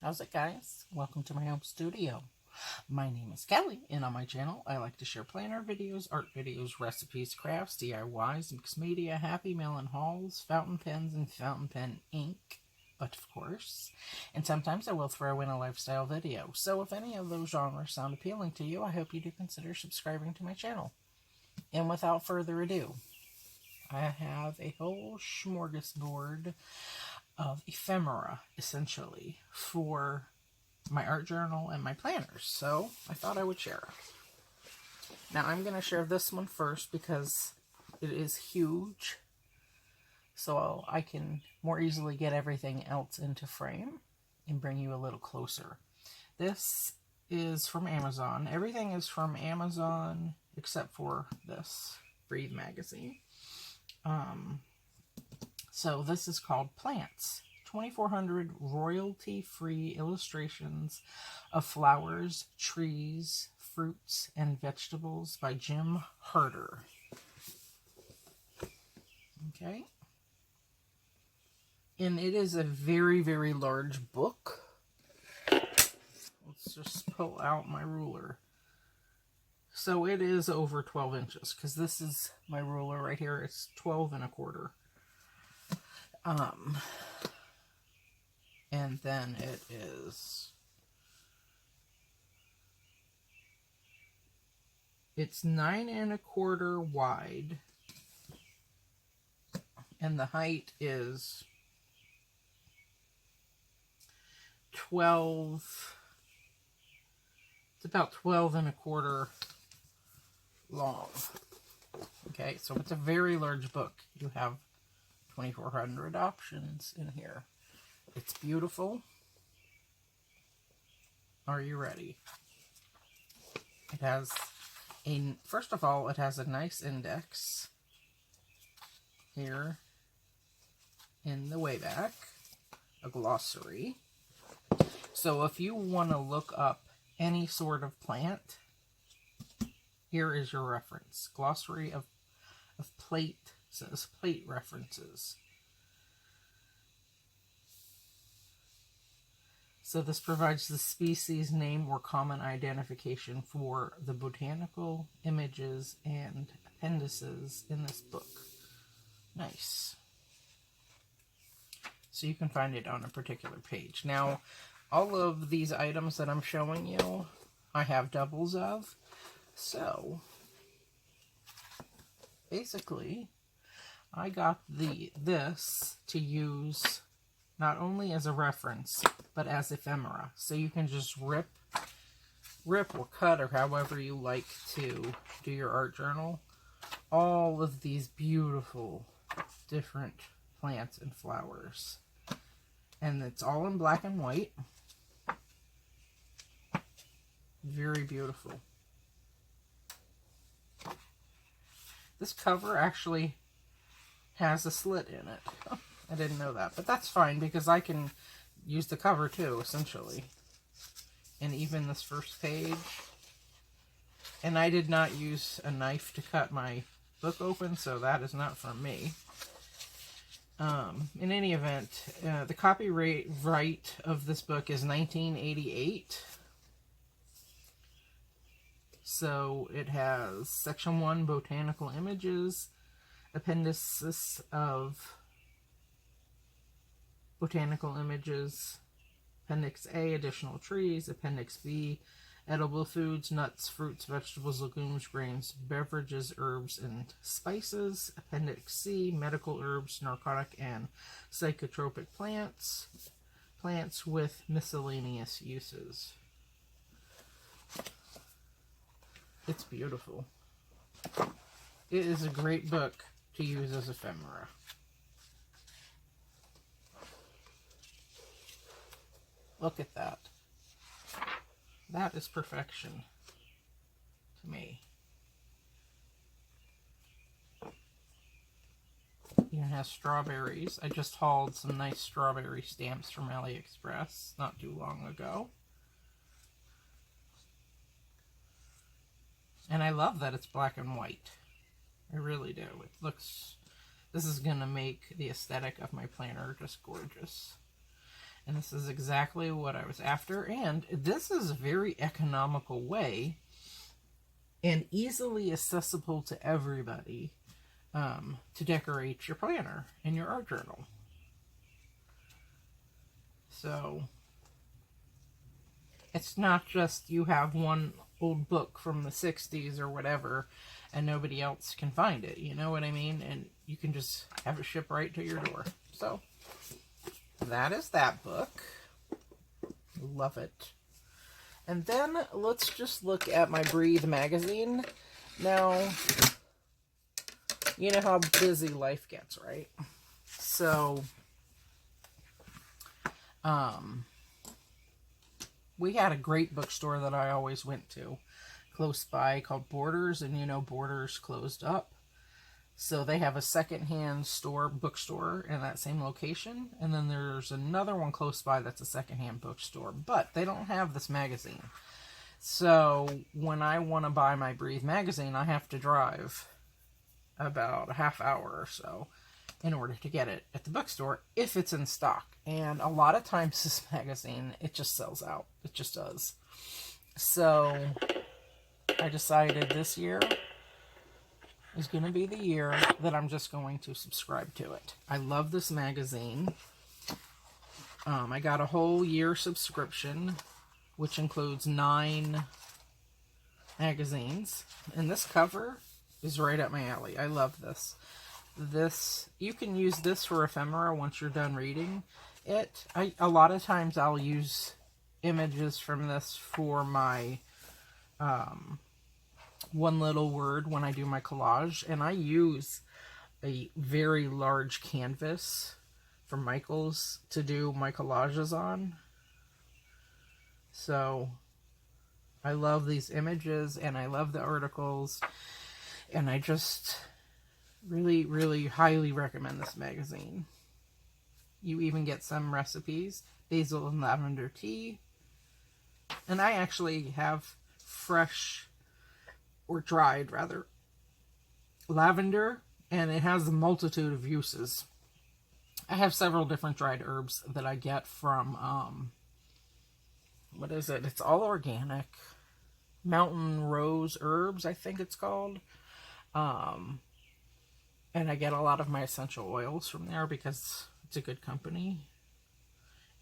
How's it, guys? Welcome to my home studio. My name is Kelly, and on my channel I like to share planner videos, art videos, recipes, crafts, DIYs, mixed media, happy mail and hauls, fountain pens, and fountain pen ink, but of course. And sometimes I will throw in a lifestyle video. So if any of those genres sound appealing to you, I hope you do consider subscribing to my channel. And without further ado, I have a whole smorgasbord of ephemera, essentially, for my art journal and my planners, so I thought I would share. Now I'm going to share this one first because it is huge, so I can more easily get everything else into frame and bring you a little closer. This is from Amazon. Everything is from Amazon except for this Breathe magazine. So this is called Plants, 2,400 royalty-free illustrations of flowers, trees, fruits, and vegetables by Jim Harder. Okay. And it is a very, very large book. Let's just pull out my ruler. So it is over 12 inches, because this is my ruler right here. It's 12 1/4. And then it's 9 1/4 wide, and the height is 12, it's about 12 1/4 long. Okay, so it's a very large book. You have 2,400 options in here. It's beautiful. Are you ready? It has first of all, it has a nice index here in the way back, a glossary. So if you want to look up any sort of plant, here is your reference. Glossary of plate, says plate references. So this provides the species name or common identification for the botanical images and appendices in this book. Nice. So you can find it on a particular page. Now, all of these items that I'm showing you, I have doubles of. So, basically, I got this to use not only as a reference, but as ephemera. So you can just rip or cut, or however you like to do your art journal, all of these beautiful different plants and flowers. And it's all in black and white. Very beautiful. This cover actually has a slit in it. Oh, I didn't know that, but that's fine because I can use the cover too, essentially. And even this first page. And I did not use a knife to cut my book open, so that is not from me. In any event, the copyright of this book is 1988. So it has Section 1, Botanical Images, Appendices of Botanical Images, Appendix A, Additional Trees, Appendix B, Edible Foods, Nuts, Fruits, Vegetables, Legumes, Grains, Beverages, Herbs, and Spices, Appendix C, Medical Herbs, Narcotic and Psychotropic Plants, Plants with Miscellaneous Uses. It's beautiful. It is a great book to use as ephemera. Look at that. That is perfection to me. It has strawberries. I just hauled some nice strawberry stamps from AliExpress not too long ago. And I love that it's black and white. I really do. It looks... This is going to make the aesthetic of my planner just gorgeous. And this is exactly what I was after. And this is a very economical way and easily accessible to everybody to decorate your planner and your art journal. So it's not just you have one old book from the 60s or whatever and nobody else can find it, you know what I mean? And you can just have it shipped right to your door. So that is that book. Love it. And then let's just look at my Breathe magazine. Now, you know how busy life gets, right? So, we had a great bookstore that I always went to close by called Borders, and you know Borders closed up. So they have a secondhand bookstore in that same location, and then there's another one close by that's a secondhand bookstore, but they don't have this magazine. So when I want to buy my Breathe magazine, I have to drive about a half hour or so in order to get it at the bookstore if it's in stock. And a lot of times this magazine, it just sells out. It just does. So I decided this year is going to be the year that I'm just going to subscribe to it. I love this magazine. I got a whole year subscription, which includes 9 magazines. And this cover is right up my alley. I love this. You can use this for ephemera once you're done reading it. A lot of times I'll use images from this for my one little word when I do my collage, and I use a very large canvas from Michaels to do my collages on. So I love these images and I love the articles, and I just really, really highly recommend this magazine. You even get some recipes, basil and lavender tea, and I actually have fresh, or dried rather, lavender, and it has a multitude of uses. I have several different dried herbs that I get from, what is it? It's all organic. Mountain Rose Herbs, I think it's called. And I get a lot of my essential oils from there because it's a good company.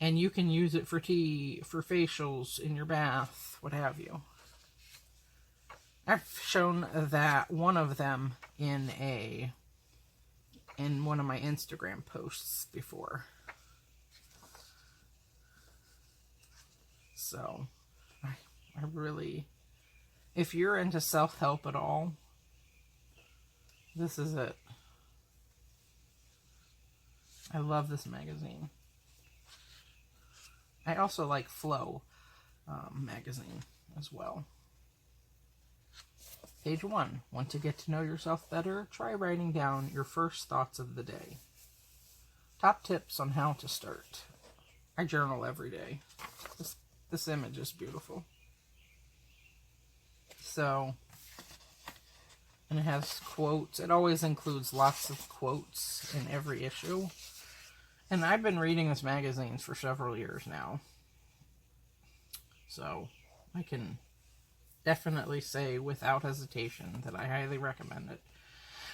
And you can use it for tea, for facials, in your bath, what have you. I've shown that one of them in one of my Instagram posts before. So, I really, if you're into self-help at all, this is it. I love this magazine. I also like Flow magazine as well. Page 1. Want to get to know yourself better? Try writing down your first thoughts of the day. Top tips on how to start. I journal every day. This image is beautiful. So, and it has quotes. It always includes lots of quotes in every issue. And I've been reading this magazine for several years now. So, I can definitely say without hesitation that I highly recommend it.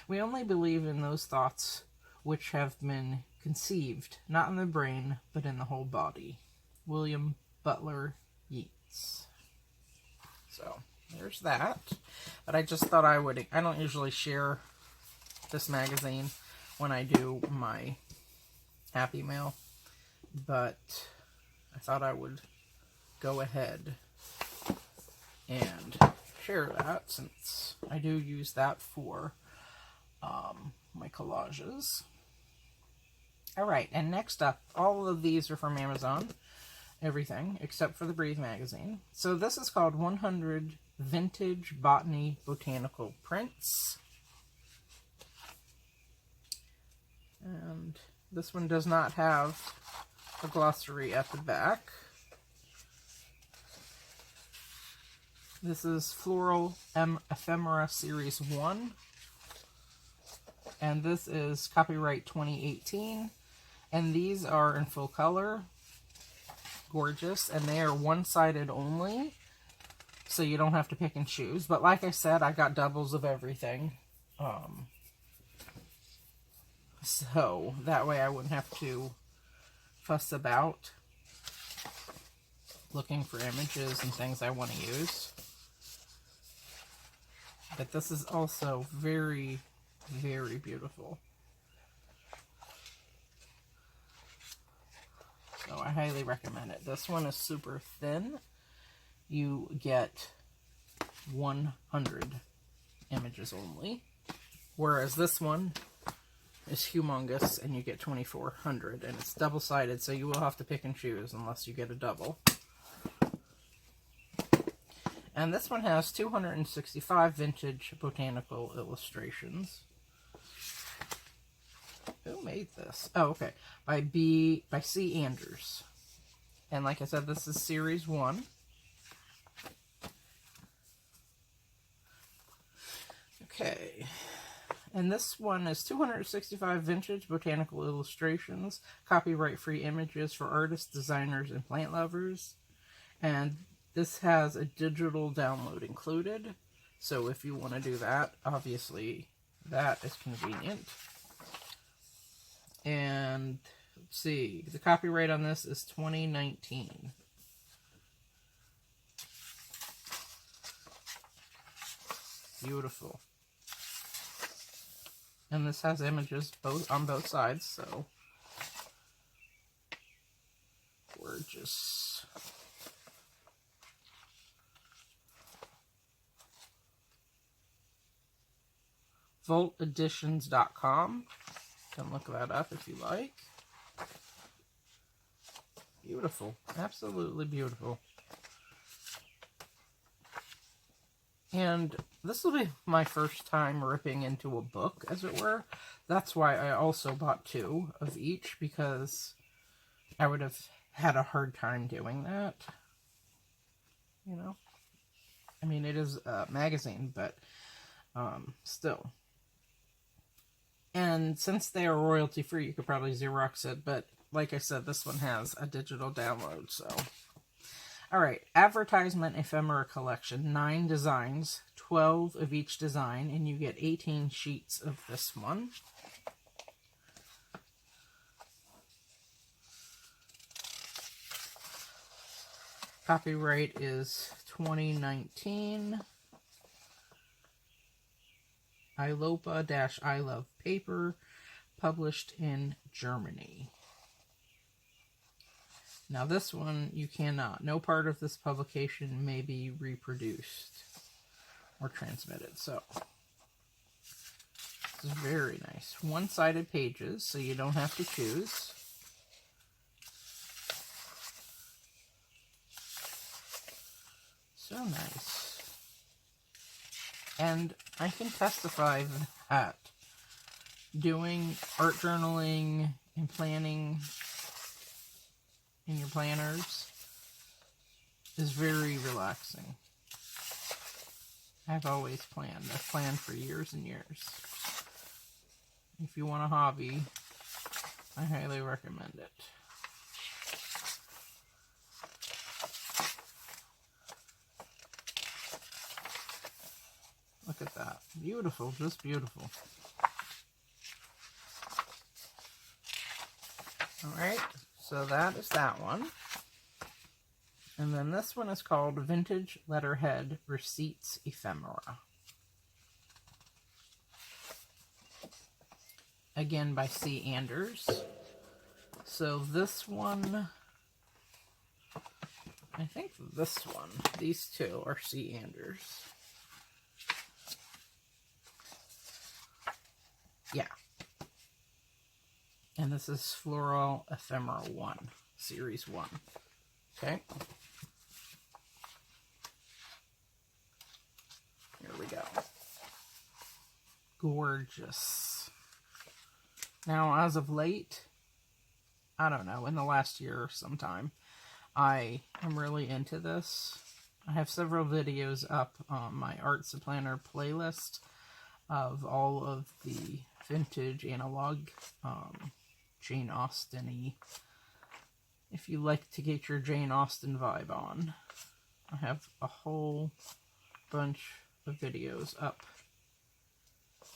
We only believe in those thoughts which have been conceived, not in the brain, but in the whole body. William Butler Yeats. So, there's that. But I just thought I don't usually share this magazine when I do my Happy Mail, but I thought I would go ahead and share that, since I do use that for my collages. Alright, and next up, all of these are from Amazon. Everything, except for the Breathe magazine. So this is called 100 Vintage Botany Botanical Prints. And this one does not have a glossary at the back. This is Floral Ephemera Series 1. And this is copyright 2018. And these are in full color. gorgeous, and they are one-sided only, so you don't have to pick and choose. But like I said, I got doubles of everything, so that way I wouldn't have to fuss about looking for images and things I want to use. But this is also very, very beautiful. So I highly recommend it. This one is super thin. You get 100 images only. Whereas this one is humongous and you get 2,400. And it's double-sided, so you will have to pick and choose unless you get a double. And this one has 265 vintage botanical illustrations. Who made this? Oh, okay. By C. Anders. And like I said, this is series 1. Okay. And this one is 265 vintage botanical illustrations, copyright-free images for artists, designers, and plant lovers. And this has a digital download included. So if you want to do that, obviously that is convenient. And let's see, the copyright on this is 2019. Beautiful. And this has images on both sides, so gorgeous. VaultEditions.com. You can look that up if you like. Beautiful. Absolutely beautiful. And this will be my first time ripping into a book, as it were. That's why I also bought 2 of each, because I would have had a hard time doing that. You know? I mean, it is a magazine, but still. And since they are royalty free, you could probably Xerox it, but like I said, this one has a digital download, so. Alright, advertisement ephemera collection, 9 designs, 12 of each design, and you get 18 sheets of this one. Copyright is 2019. Ilopa-I Love Paper, published in Germany. Now this one, you cannot. No part of this publication may be reproduced or transmitted. So, this is very nice. One-sided pages, so you don't have to choose. So nice. And I can testify that doing art journaling and planning in your planners is very relaxing. I've always planned. I've planned for years and years. If you want a hobby, I highly recommend it. Look at that. Beautiful, just beautiful. Alright, so that is that one. And then this one is called Vintage Letterhead Receipts Ephemera. Again by C. Anders. So this one, I think this one, these two are C. Anders. Yeah. And this is Floral Ephemera 1, Series 1. Okay. Here we go. Gorgeous. Now, as of late, I don't know, in the last year or sometime, I am really into this. I have several videos up on my Art Planner playlist of all of the vintage analog, Jane Austen-y if you like to get your Jane Austen vibe on. I have a whole bunch of videos up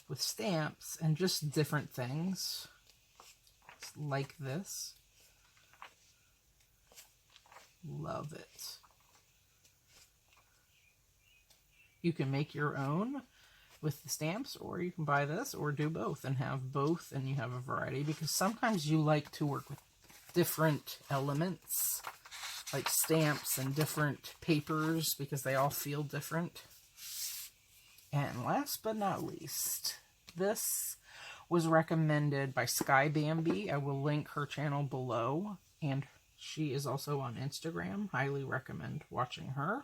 with stamps and just different things like this. Love it. You can make your own with the stamps, or you can buy this, or do both and have both, and you have a variety, because sometimes you like to work with different elements, like stamps and different papers, because they all feel different. And last but not least, this was recommended by Skybambi. I will link her channel below, and she is also on Instagram. Highly recommend watching her.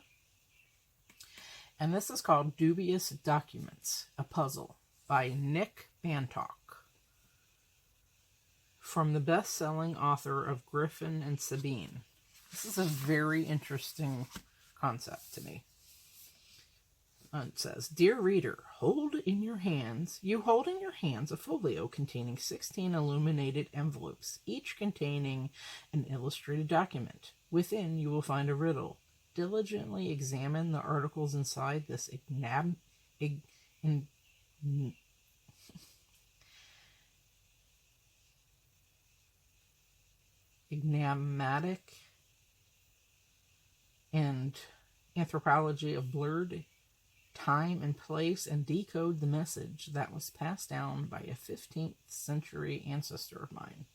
And this is called Dubious Documents, a Puzzle by Nick Bantock, from the best-selling author of Griffin and Sabine. This is a very interesting concept to me. It says, Dear reader, you hold in your hands a folio containing 16 illuminated envelopes, each containing an illustrated document. Within you will find a riddle. Diligently examine the articles inside this enigmatic and anthropology of blurred time and place, and decode the message that was passed down by a 15th century ancestor of mine.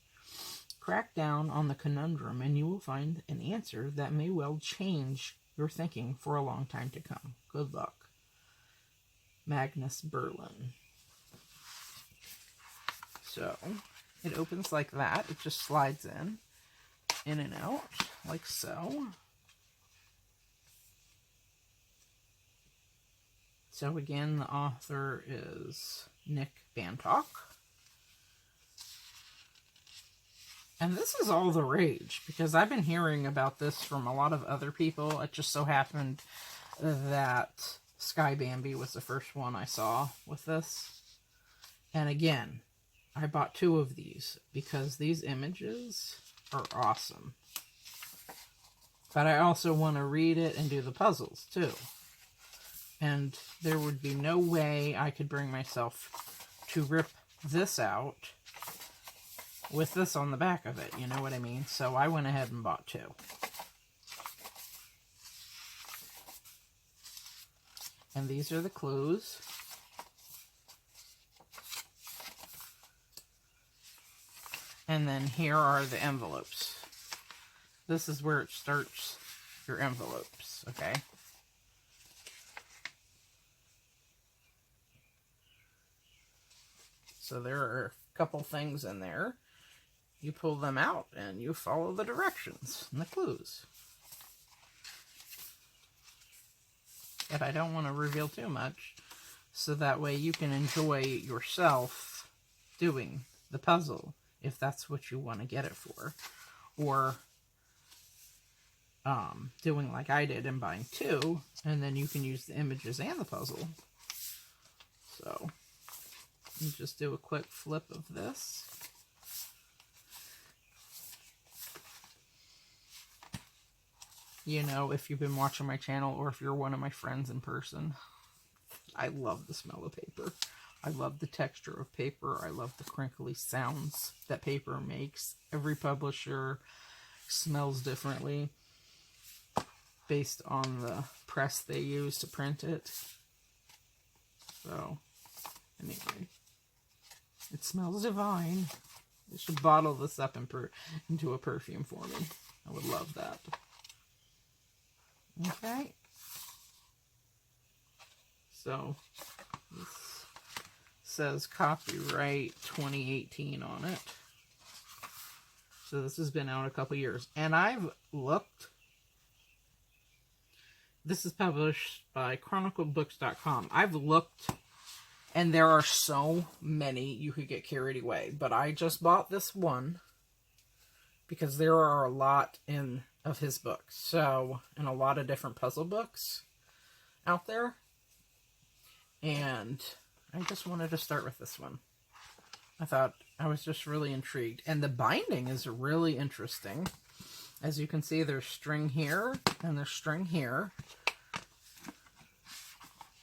Crack down on the conundrum and you will find an answer that may well change your thinking for a long time to come. Good luck. Magnus Berlin. So, it opens like that. It just slides in and out, like so. So again, the author is Nick Bantock. And this is all the rage, because I've been hearing about this from a lot of other people. It just so happened that Skybambi was the first one I saw with this. And again, I bought 2 of these because these images are awesome. But I also want to read it and do the puzzles too. And there would be no way I could bring myself to rip this out with this on the back of it, you know what I mean? So I went ahead and bought 2. And these are the clues. And then here are the envelopes. This is where it starts your envelopes, okay? So there are a couple things in there. You pull them out and you follow the directions and the clues. But I don't want to reveal too much, so that way you can enjoy yourself doing the puzzle, if that's what you want to get it for. Or doing like I did and buying 2, and then you can use the images and the puzzle. So, you just do a quick flip of this. You know, if you've been watching my channel, or if you're one of my friends in person, I love the smell of paper. I love the texture of paper. I love the crinkly sounds that paper makes. Every publisher smells differently based on the press they use to print it. So, anyway, it smells divine. You should bottle this up into a perfume for me. I would love that. Okay. So, this says copyright 2018 on it. So this has been out a couple years. And I've looked. This is published by chroniclebooks.com. I've looked, and there are so many you could get carried away. But I just bought this one because there are a lot of his books. So, and a lot of different puzzle books out there. And I just wanted to start with this one. I thought I was just really intrigued. And the binding is really interesting. As you can see, there's string here and there's string here.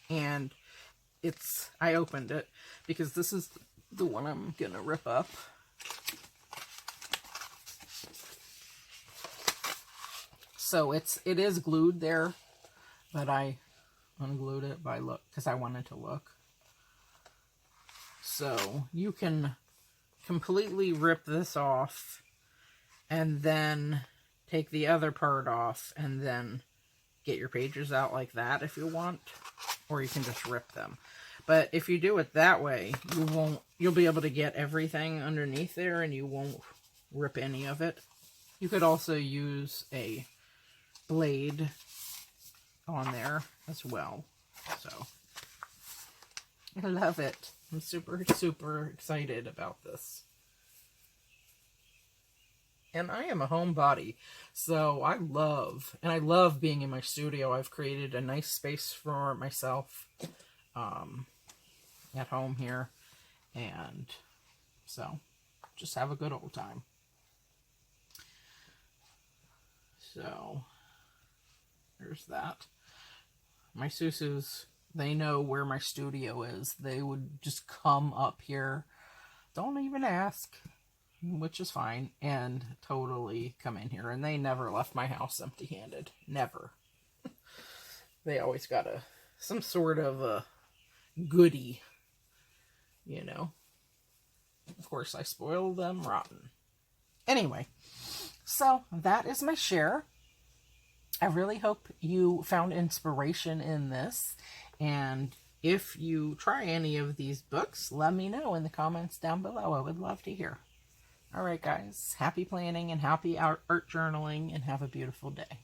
And I opened it because this is the one I'm going to rip up. So it is glued there, but I unglued it because I wanted to look. So you can completely rip this off and then take the other part off and then get your pages out like that if you want, or you can just rip them. But if you do it that way, you'll be able to get everything underneath there and you won't rip any of it. You could also use a blade on there as well. So I love it. I'm super, super excited about this. And I am a homebody, so I love being in my studio. I've created a nice space for myself at home here, and so just have a good old time. So there's that. My Susus, they know where my studio is. They would just come up here, don't even ask, which is fine, and totally come in here. And they never left my house empty-handed. Never. They always got some sort of a goodie, you know. Of course, I spoil them rotten. Anyway, so that is my share. I really hope you found inspiration in this. And if you try any of these books, let me know in the comments down below. I would love to hear. All right, guys. Happy planning and happy art journaling, and have a beautiful day.